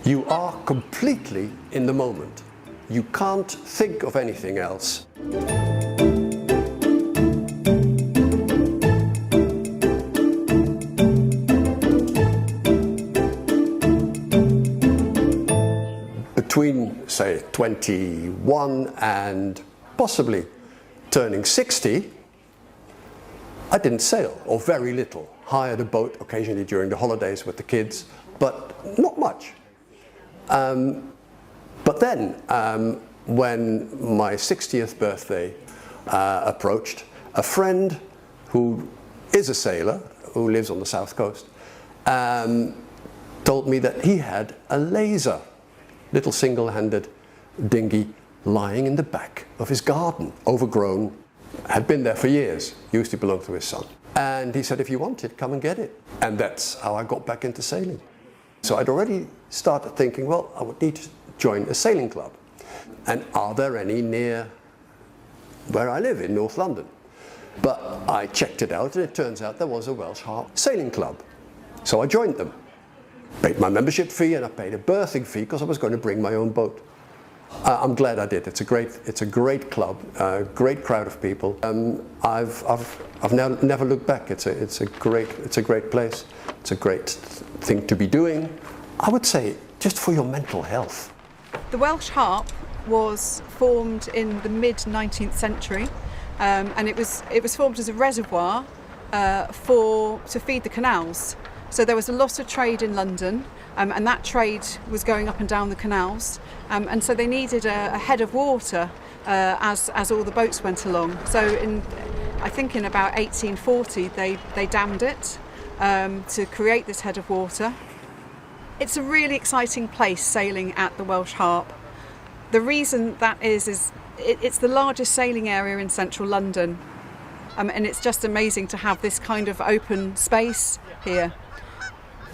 You are completely in the moment. You can't think of anything else. Between, say, 21 and possibly turning 60, I didn't sail, or very little. Hired a boat occasionally during the holidays with the kids, but not much. But then, when my 60th birthday approached, a friend who is a sailor, who lives on the south coast, told me that he had a laser, little single-handed dinghy lying in the back of his garden, overgrown, had been there for years, used to belong to his son. And he said, if you want it, come and get it. And that's how I got back into sailing. So I'd already started thinking, well, I would need to join a sailing club. And are there any near where I live in North London? But I checked it out, and it turns out there was a Welsh Harp Sailing Club. So I joined them. Paid my membership fee, and I paid a berthing fee because I was going to bring my own boat. I'm glad I did. It's a great club, great crowd of people. I've now never looked back. It's a great place. It's a great thing to be doing. I would say just for your mental health. The Welsh Harp was formed in the mid-19th century, and it was formed as a reservoir to feed the canals. So there was a lot of trade in London, and that trade was going up and down the canals, and so they needed a head of water as all the boats went along. So I think in about 1840 they dammed it to create this head of water. It's a really exciting place sailing at the Welsh Harp. The reason that is it's the largest sailing area in central London, and it's just amazing to have this kind of open space here.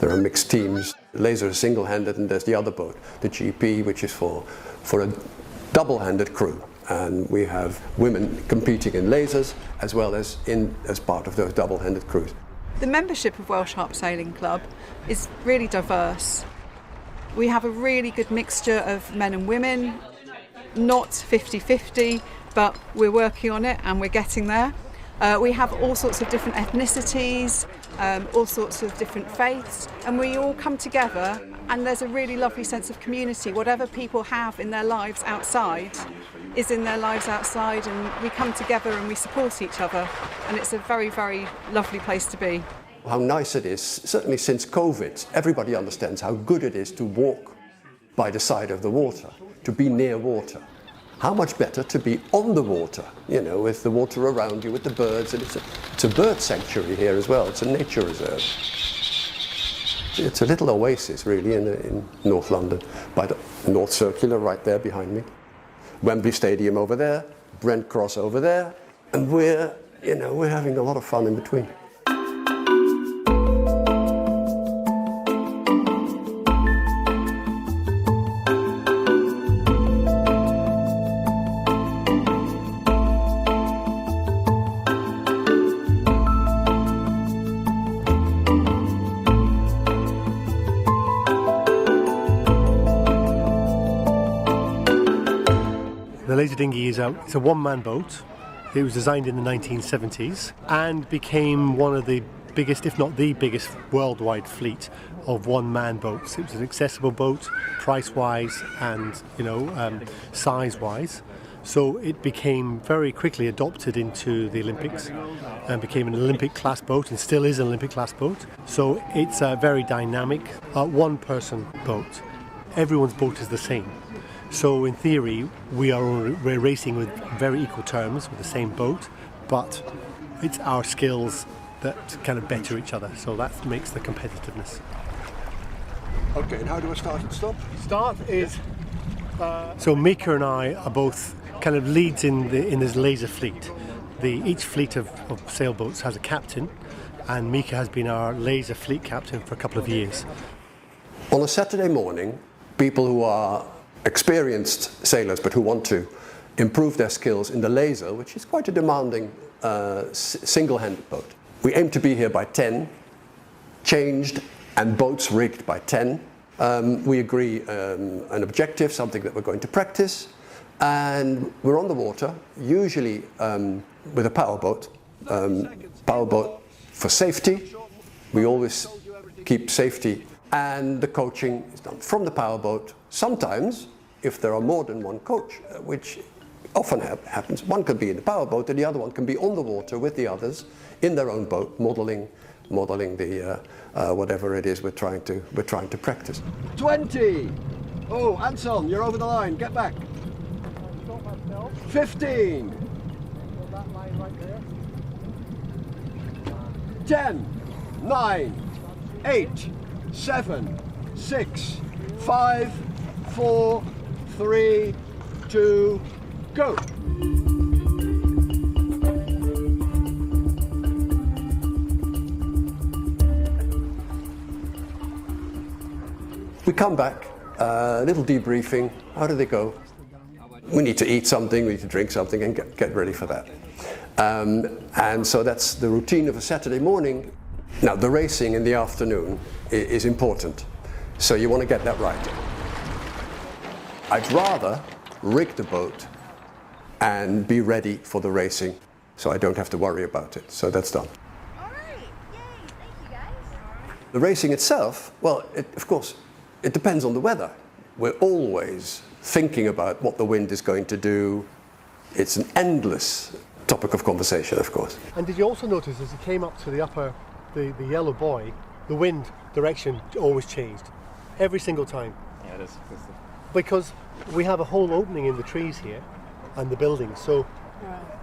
There are mixed teams. Laser is single-handed, and there's the other boat, the GP, which is for a double-handed crew. And we have women competing in lasers as well as part of those double-handed crews. The membership of Welsh Harp Sailing Club is really diverse. We have a really good mixture of men and women, not 50-50, but we're working on it and we're getting there. We have all sorts of different ethnicities, all sorts of different faiths, and we all come together, and there's a really lovely sense of community. Whatever people have in their lives outside is in their lives outside, and we come together and we support each other, and it's a very, very lovely place to be. How nice it is, certainly since COVID, everybody understands how good it is to walk by the side of the water, to be near water. How much better to be on the water, you know, with the water around you, with the birds, and it's a bird sanctuary here as well. It's a nature reserve. It's a little oasis, really, in North London, by the North Circular right there behind me. Wembley Stadium over there, Brent Cross over there, and we're having a lot of fun in between. The laser dinghy is it's a one-man boat. It was designed in the 1970s and became one of the biggest, if not the biggest, worldwide fleet of one-man boats. It was an accessible boat, price-wise and size-wise. So it became very quickly adopted into the Olympics and became an Olympic-class boat, and still is an Olympic-class boat. So it's a very dynamic, one-person boat. Everyone's boat is the same. So in theory, we're racing with very equal terms with the same boat, but it's our skills that kind of better each other. So that makes the competitiveness. Okay, and how do I start and stop? Start is so Mika and I are both kind of leads in this laser fleet. Each fleet of sailboats has a captain, and Mika has been our laser fleet captain for a couple of years. On a Saturday morning, people who are experienced sailors but who want to improve their skills in the laser, which is quite a demanding single-handed boat. We aim to be here by 10, changed and boats rigged by 10, We agree an objective, something that we're going to practice, and we're on the water, usually with a powerboat. Powerboat for safety. We always keep safety, and the coaching is done from the powerboat. Sometimes, if there are more than one coach, which often happens, one could be in the powerboat and the other one can be on the water with the others in their own boat, modeling the whatever it is we're trying to practice. 20. Oh, Anselm, you're over the line. Get back. 15. 10, 9, 8, 7, 6, 5, 4, 3, 2, go. We come back, a little debriefing. How did they go? We need to eat something, we need to drink something and get ready for that. And so that's the routine of a Saturday morning. Now, the racing in the afternoon is important, so you want to get that right. I'd rather rig the boat and be ready for the racing, so I don't have to worry about it. So that's done. All right, yay, thank you guys. The racing itself, well, of course, it depends on the weather. We're always thinking about what the wind is going to do. It's an endless topic of conversation, of course. And did you also notice as he came up to the yellow buoy, the wind direction always changed every single time? Yeah, it is. Because we have a whole opening in the trees here and the building, so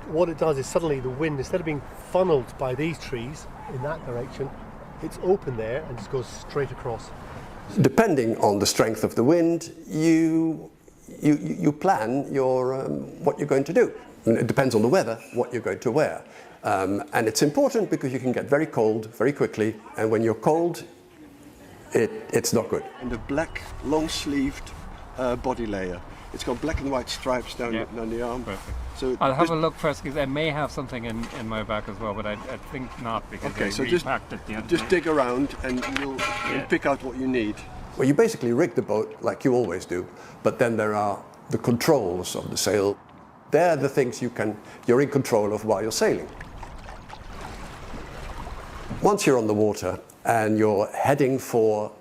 what it does is suddenly the wind, instead of being funneled by these trees in that direction, it's open there and just goes straight across. Depending on the strength of the wind, you plan your what you're going to do. And it depends on the weather, what you're going to wear. And it's important because you can get very cold very quickly, and when you're cold, it's not good. And the black long-sleeved body layer. It's got black and white stripes down the arm. Perfect. So I'll have a look first because I may have something in my back as well, but I think not because okay, I so repacked at the end. just dig around and you'll pick out what you need. Well, you basically rig the boat like you always do, but then there are the controls of the sail. They're the things you're in control of while you're sailing. Once you're on the water and you're heading for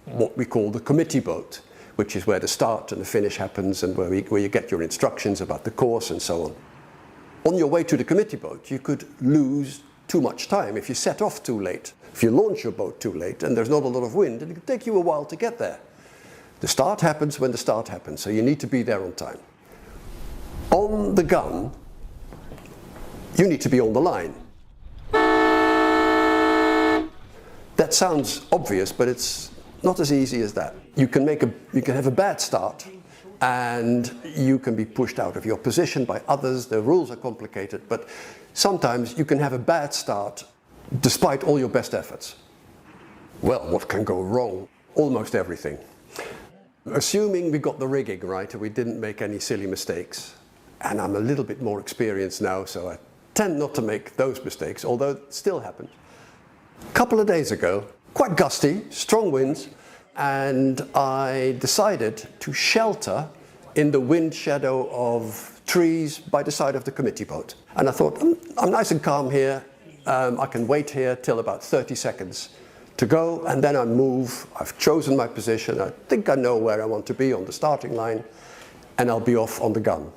what we call the committee boat, which is where the start and the finish happens and where you get your instructions about the course and so on. On your way to the committee boat, you could lose too much time if you set off too late. If you launch your boat too late and there's not a lot of wind, it could take you a while to get there. The start happens when the start happens, so you need to be there on time. On the gun, you need to be on the line. That sounds obvious, but it's not as easy as that. You can have a bad start and you can be pushed out of your position by others. The rules are complicated, but sometimes you can have a bad start despite all your best efforts. Well, what can go wrong? Almost everything. Assuming we got the rigging right and we didn't make any silly mistakes, and I'm a little bit more experienced now, so I tend not to make those mistakes, although it still happen. A couple of days ago, quite gusty, strong winds, and I decided to shelter in the wind shadow of trees by the side of the committee boat. And I thought, I'm nice and calm here, I can wait here till about 30 seconds to go, and then I move. I've chosen my position, I think I know where I want to be on the starting line, and I'll be off on the gun.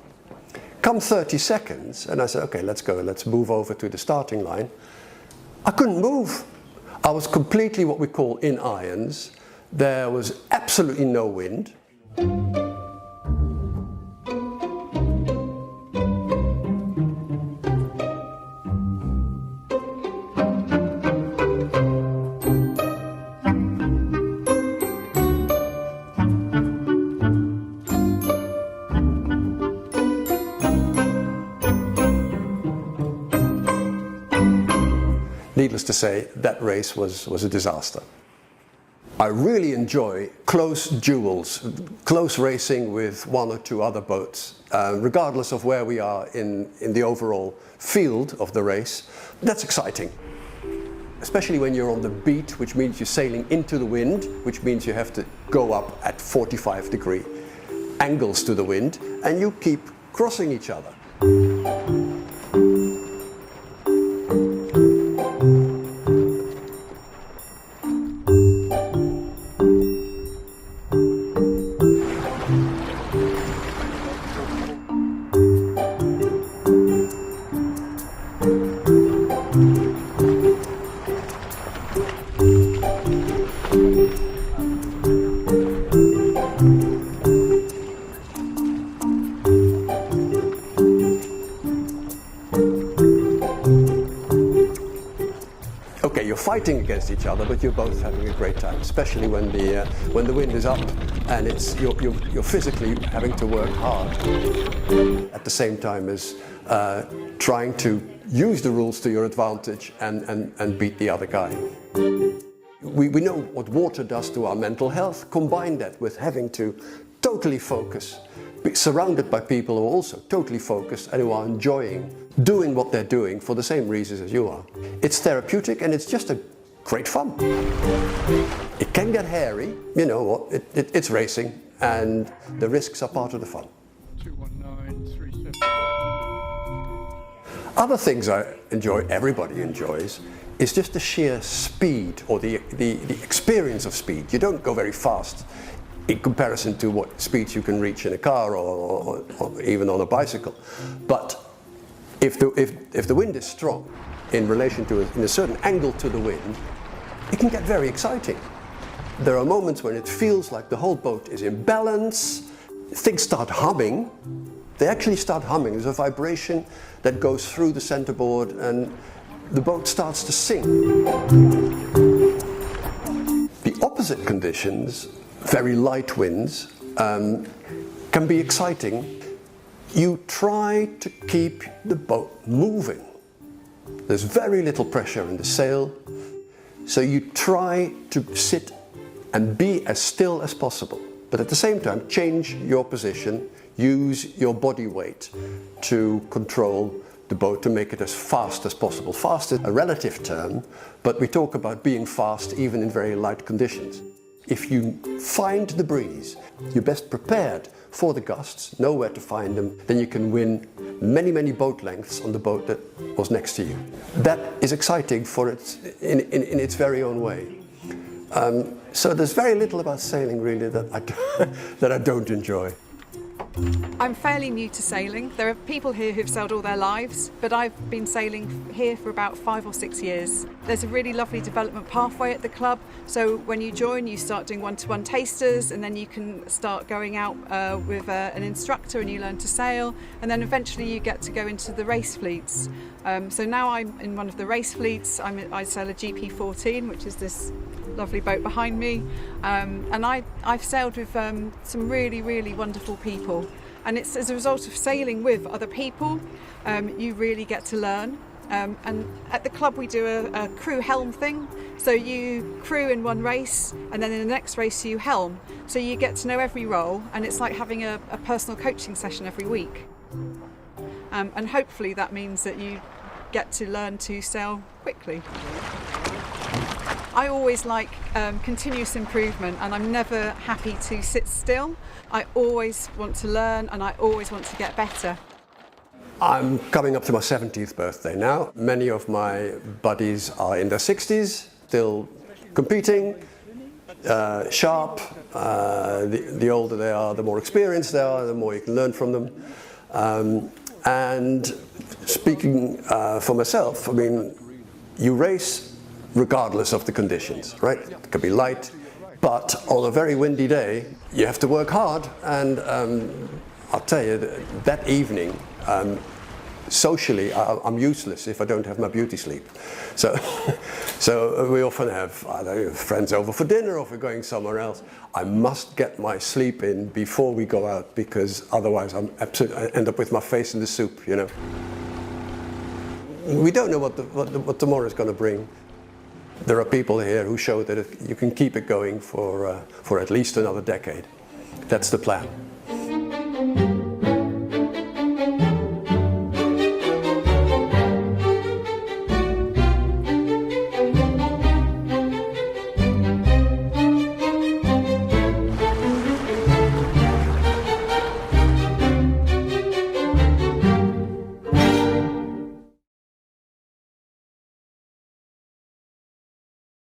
Come 30 seconds, and I said, okay, let's go, let's move over to the starting line. I couldn't move. I was completely what we call in irons. There was absolutely no wind. Needless to say, that race was a disaster. I really enjoy close duels, close racing with one or two other boats, regardless of where we are in the overall field of the race. That's exciting. especially when you're on the beat, which means you're sailing into the wind, which means you have to go up at 45-degree angles to the wind, and you keep crossing each other. Okay, you're fighting against each other, but you're both having a great time, especially when the wind is up and you're physically having to work hard at the same time as trying to use the rules to your advantage and beat the other guy. We know what water does to our mental health. Combine that with having to totally focus, be surrounded by people who are also totally focused and who are enjoying doing what they're doing for the same reasons as you are. It's therapeutic and it's just a great fun. It can get hairy, you know what, it's racing and the risks are part of the fun. 21937. Other things I enjoy, everybody enjoys, is just the sheer speed or the experience of speed. You don't go very fast in comparison to what speeds you can reach in a car or even on a bicycle. But if the wind is strong in relation to in a certain angle to the wind, it can get very exciting. There are moments when it feels like the whole boat is in balance, things start humming. They actually start humming. There's a vibration that goes through the centerboard and the boat starts to sing. The opposite conditions, very light winds, can be exciting. You try to keep the boat moving. There's very little pressure in the sail, so you try to sit and be as still as possible, but at the same time change your position, use your body weight to control the boat to make it as fast as possible. Fast is a relative term, but we talk about being fast even in very light conditions. If you find the breeze, you're best prepared for the gusts, know where to find them, then you can win many, many boat lengths on the boat that was next to you. That is exciting for its, in its very own way. So there's very little about sailing really that I don't enjoy. I'm fairly new to sailing. There are people here who've sailed all their lives, but I've been sailing here for about 5 or 6 years. There's a really lovely development pathway at the club, so when you join you start doing one-to-one tasters, and then you can start going out with an instructor and you learn to sail, and then eventually you get to go into the race fleets. So now I'm in one of the race fleets. I sail a GP14, which is this lovely boat behind me, and I've sailed with some really, really wonderful people, and it's as a result of sailing with other people you really get to learn. And at the club we do a crew helm thing, so you crew in one race and then in the next race you helm, so you get to know every role, and it's like having a personal coaching session every week, and hopefully that means that you get to learn to sail quickly. I always like continuous improvement, and I'm never happy to sit still. I always want to learn and I always want to get better. I'm coming up to my 70th birthday now. Many of my buddies are in their 60s, still competing, sharp. The older they are, the more experienced they are, the more you can learn from them. And speaking for myself, I mean, you race regardless of the conditions, right? It can be light, but on a very windy day, you have to work hard. And I'll tell you, that evening, socially, I'm useless if I don't have my beauty sleep. So, so we often have, I don't know, friends over for dinner, or if we're going somewhere else. I must get my sleep in before we go out, because otherwise I end up with my face in the soup, you know. We don't know what tomorrow is going to bring. There are people here who show that you can keep it going for at least another decade. That's the plan.